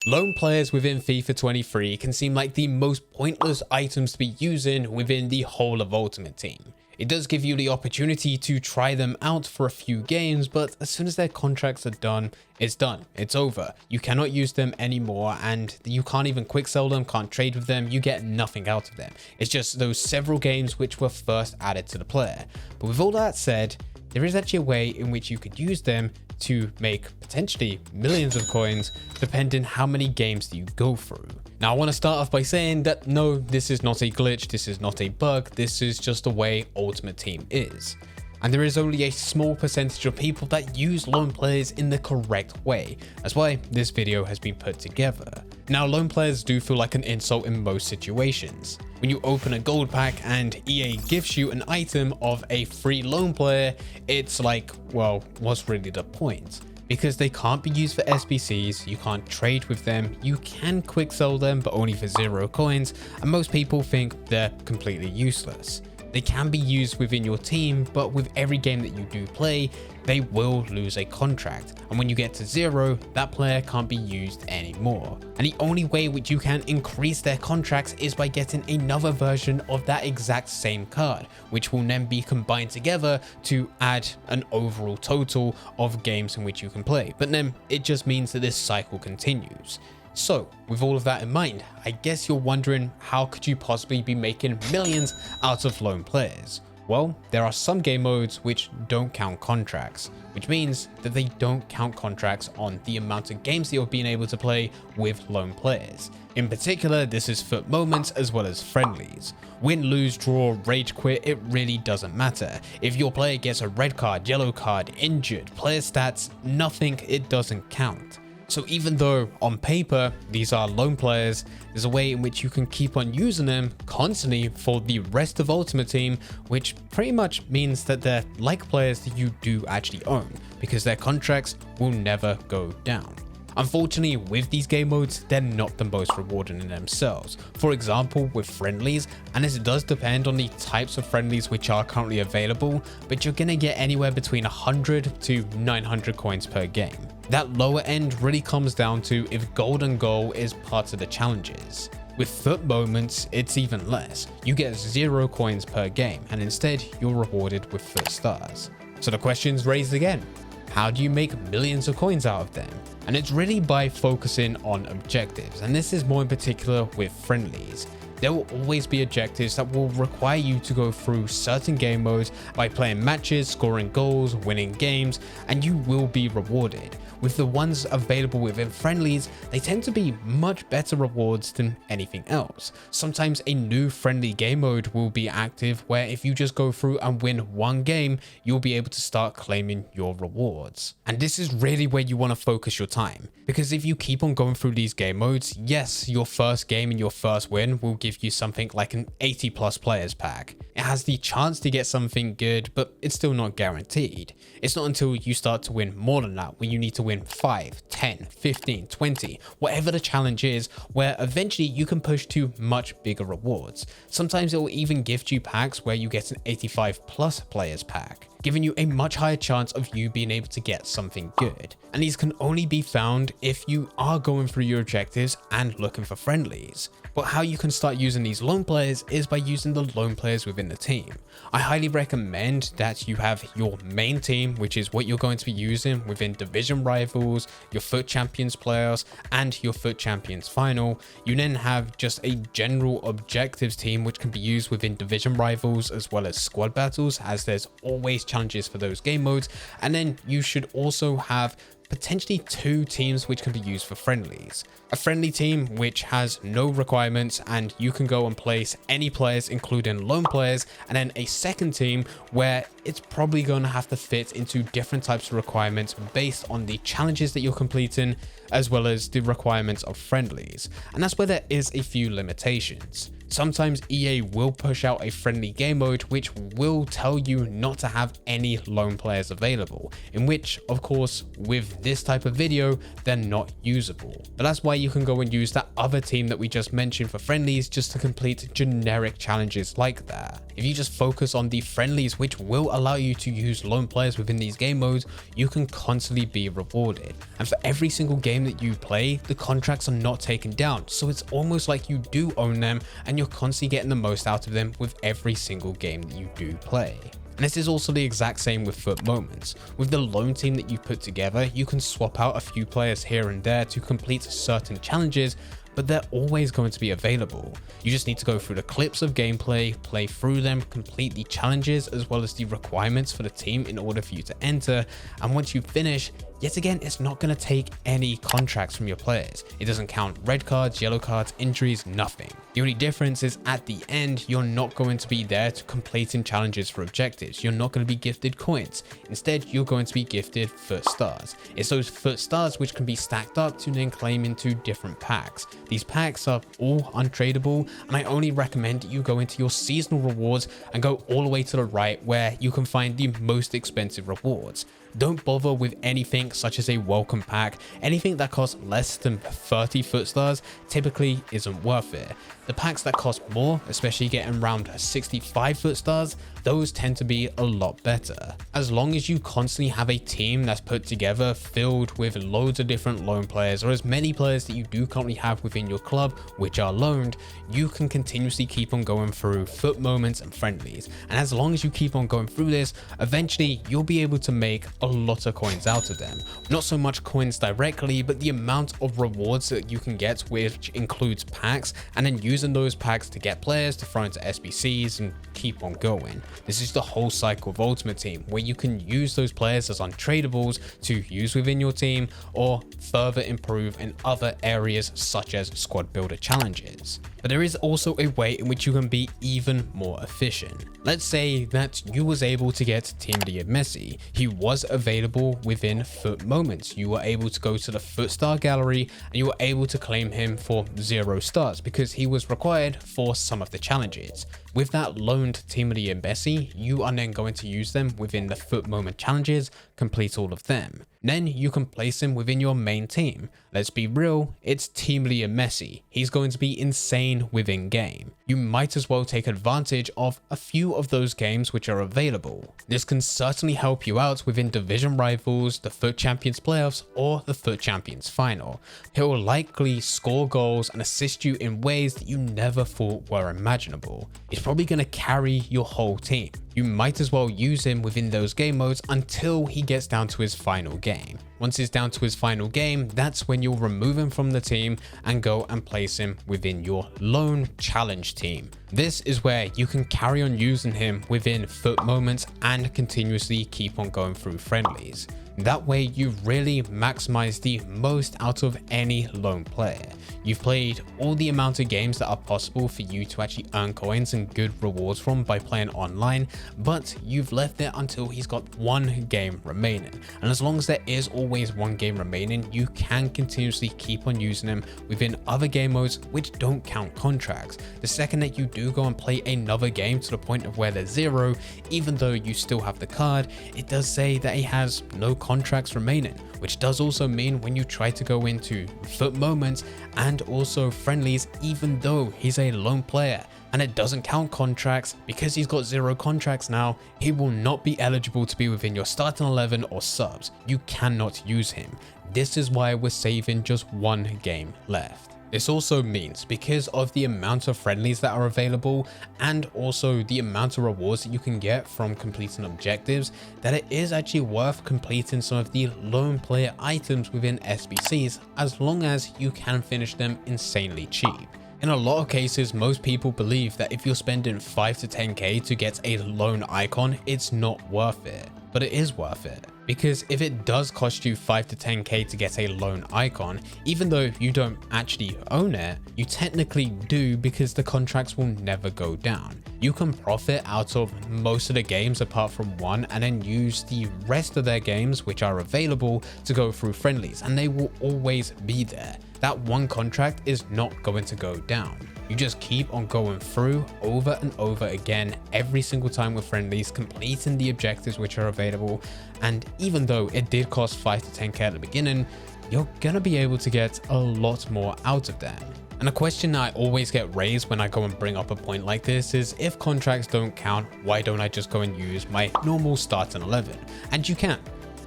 Lone players within FIFA 23 can seem like the most pointless items to be using within the whole of Ultimate Team. It does give you the opportunity to try them out for a few games, but as soon as their contracts are done, it's done. It's over. You cannot use them anymore, and you can't even quick sell them, can't trade with them, you get nothing out of them. It's just those several games which were first added to the player. But with all that said, there is actually a way in which you could use them to make potentially millions of coins, depending how many games that you go through. Now, I want to start off by saying that no, this is not a glitch, this is not a bug, this is just the way Ultimate Team is. And there is only a small percentage of people that use lone players in the correct way. That's why this video has been put together. Now, lone players do feel like an insult in most situations. When you open a gold pack and EA gives you an item of a free lone player, it's like, well, what's really the point? Because they can't be used for SBCs, you can't trade with them, you can quick sell them but only for 0 coins, and most people think they're completely useless. They can be used within your team, but with every game that you do play, they will lose a contract. And when you get to 0, that player can't be used anymore. And the only way which you can increase their contracts is by getting another version of that exact same card, which will then be combined together to add an overall total of games in which you can play. But then it just means that this cycle continues. So, with all of that in mind, I guess you're wondering, how could you possibly be making millions out of lone players? Well, there are some game modes which don't count contracts, which means that they don't count contracts on the amount of games that you're being able to play with lone players. In particular, this is FUT Moments as well as friendlies. Win, lose, draw, rage quit, it really doesn't matter. If your player gets a red card, yellow card, injured, player stats, nothing, it doesn't count. So even though on paper these are lone players, there's a way in which you can keep on using them constantly for the rest of Ultimate Team, which pretty much means that they're like players that you do actually own, because their contracts will never go down. Unfortunately, with these game modes, they're not the most rewarding in themselves. For example, with friendlies, and this does depend on the types of friendlies which are currently available, but you're gonna get anywhere between 100 to 900 coins per game. That lower end really comes down to if golden goal is part of the challenges. With FUT Moments, it's even less. You get 0 coins per game, and instead you're rewarded with FUT stars. So the question's raised again. How do you make millions of coins out of them? And it's really by focusing on objectives, and this is more in particular with friendlies. There will always be objectives that will require you to go through certain game modes by playing matches, scoring goals, winning games, and you will be rewarded. With the ones available within friendlies, they tend to be much better rewards than anything else. Sometimes a new friendly game mode will be active where if you just go through and win one game, you'll be able to start claiming your rewards. And this is really where you want to focus your time, because if you keep on going through these game modes, yes, your first game and your first win will give you something like an 80 plus players pack. It has the chance to get something good, but it's still not guaranteed. It's not until you start to win more than that, when you need to win 5, 10, 15, 20, whatever the challenge is, where eventually you can push to much bigger rewards. Sometimes it will even gift you packs where you get an 85 plus players pack, giving you a much higher chance of you being able to get something good. And these can only be found if you are going through your objectives and looking for friendlies. But how you can start using these lone players is by using the lone players within the team. I highly recommend that you have your main team, which is what you're going to be using within division rivals, your FUT Champions playoffs, and your FUT Champions final. You then have just a general objectives team, which can be used within division rivals as well as squad battles, as there's always challenges for those game modes. And then you should also have potentially 2 teams which can be used for friendlies. A friendly team which has no requirements and you can go and place any players including lone players, and then a second team where it's probably going to have to fit into different types of requirements based on the challenges that you're completing as well as the requirements of friendlies. And that's where there is a few limitations. Sometimes EA will push out a friendly game mode which will tell you not to have any lone players available, in which, of course, with this type of video, they're not usable. But that's why you can go and use that other team that we just mentioned for friendlies just to complete generic challenges like that. If you just focus on the friendlies, which will allow you to use lone players within these game modes, you can constantly be rewarded. And for every single game that you play, the contracts are not taken down, so it's almost like you do own them and you're constantly getting the most out of them with every single game that you do play. And this is also the exact same with FUT Moments. With the lone team that you put together, you can swap out a few players here and there to complete certain challenges, but they're always going to be available. You just need to go through the clips of gameplay, play through them, complete the challenges as well as the requirements for the team in order for you to enter, and once you finish, yet again, it's not going to take any contracts from your players. It doesn't count red cards, yellow cards, injuries, nothing. The only difference is at the end, you're not going to be there to completing challenges for objectives. You're not going to be gifted coins. Instead, you're going to be gifted FUT stars. It's those FUT stars which can be stacked up to then claim into different packs. These packs are all untradeable, and I only recommend you go into your seasonal rewards and go all the way to the right where you can find the most expensive rewards. Don't bother with anything such as a welcome pack. Anything that costs less than 30 FUT stars typically isn't worth it. The packs that cost more, especially getting around 65 FUT stars, those tend to be a lot better. As long as you constantly have a team that's put together filled with loads of different lone players, or as many players that you do currently have within your club which are loaned, you can continuously keep on going through FUT Moments and friendlies. And as long as you keep on going through this, eventually you'll be able to make a lot of coins out of them. Not so much coins directly, but the amount of rewards that you can get, which includes packs, and then using those packs to get players to throw into SBCs and keep on going. This is the whole cycle of Ultimate Team, where you can use those players as untradables to use within your team or further improve in other areas such as squad builder challenges. But there is also a way in which you can be even more efficient. Let's say that you was able to get Team Leo Messi. He was available within FUT Moments. You were able to go to the FUT Star Gallery and you were able to claim him for 0 stars because he was required for some of the challenges. With that loaned Team Leo Messi, you are then going to use them within the FUT Moment challenges, complete all of them. Then you can place him within your main team. Let's be real, it's Team Leo Messi. He's going to be insane within game. You might as well take advantage of a few of those games which are available. This can certainly help you out within division rivals, the FUT Champions playoffs, or the FUT Champions final. He'll likely score goals and assist you in ways that you never thought were imaginable. He's probably going to carry your whole team. You might as well use him within those game modes until he gets down to his final game. Once he's down to his final game, that's when you'll remove him from the team and go and place him within your lone challenge team. This is where you can carry on using him within FUT Moments and continuously keep on going through friendlies. That way you really maximize the most out of any lone player. You've played all the amount of games that are possible for you to actually earn coins and good rewards from by playing online, but you've left it until he's got one game remaining. And as long as there is always one game remaining, you can continuously keep on using him within other game modes which don't count contracts. The second that you do go and play another game to the point of where there's 0, even though you still have the card, it does say that he has no contracts remaining, which does also mean when you try to go into FUT Moments and also friendlies, even though he's a lone player and it doesn't count contracts, because he's got 0 contracts now, he will not be eligible to be within your starting 11 or subs. You cannot use him. This is why we're saving just one game left. This also means, because of the amount of friendlies that are available and also the amount of rewards that you can get from completing objectives, that it is actually worth completing some of the lone player items within SBCs as long as you can finish them insanely cheap. In a lot of cases, most people believe that if you're spending 5 to 10k to get a lone icon, it's not worth it. But it is worth it, because if it does cost you 5 to 10k to get a lone icon, even though you don't actually own it, you technically do, because the contracts will never go down. You can profit out of most of the games apart from one, and then use the rest of their games which are available to go through friendlies, and they will always be there. that one contract is not going to go down. You just keep on going through over and over again every single time with friendlies, completing the objectives which are available. And even though it did cost 5 to 10k at the beginning, you're gonna be able to get a lot more out of them. And a question that I always get raised when I go and bring up a point like this is, if contracts don't count, why don't I just go and use my normal starting 11? And you can.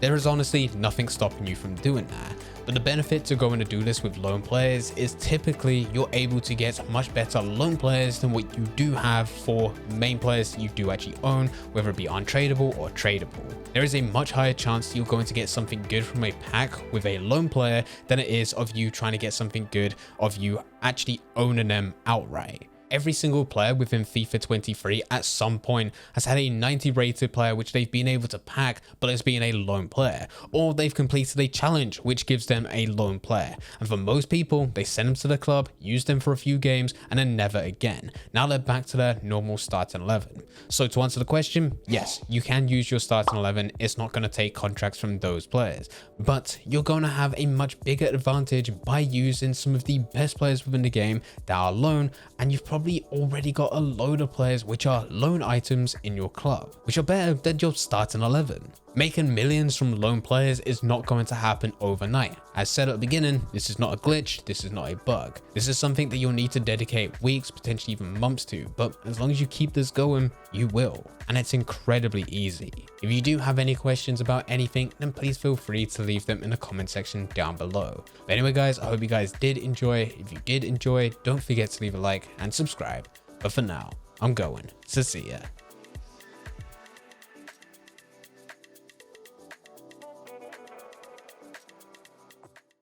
There is honestly nothing stopping you from doing that. But the benefit to going to do this with loan players is typically you're able to get much better loan players than what you do have for main players you do actually own, whether it be untradeable or tradable. There is a much higher chance you're going to get something good from a pack with a loan player than it is of you trying to get something good of you actually owning them outright. Every single player within FIFA 23 at some point has had a 90 rated player which they've been able to pack, but it's been a lone player, or they've completed a challenge which gives them a lone player. And for most people, they send them to the club, use them for a few games, and then never again. Now they're back to their normal starting 11. So to answer the question, yes, you can use your starting 11. It's not going to take contracts from those players, but you're going to have a much bigger advantage by using some of the best players within the game that are loan, and you've probably already got a load of players which are loan items in your club, which are better than your starting 11. Making millions from loan players is not going to happen overnight. As said at the beginning, this is not a glitch, this is not a bug. This is something that you'll need to dedicate weeks, potentially even months to, but as long as you keep this going, you will. And it's incredibly easy. If you do have any questions about anything, then please feel free to leave them in the comment section down below. But anyway guys, I hope you guys did enjoy. If you did enjoy, don't forget to leave a like and subscribe. But for now, I'm going. So see ya.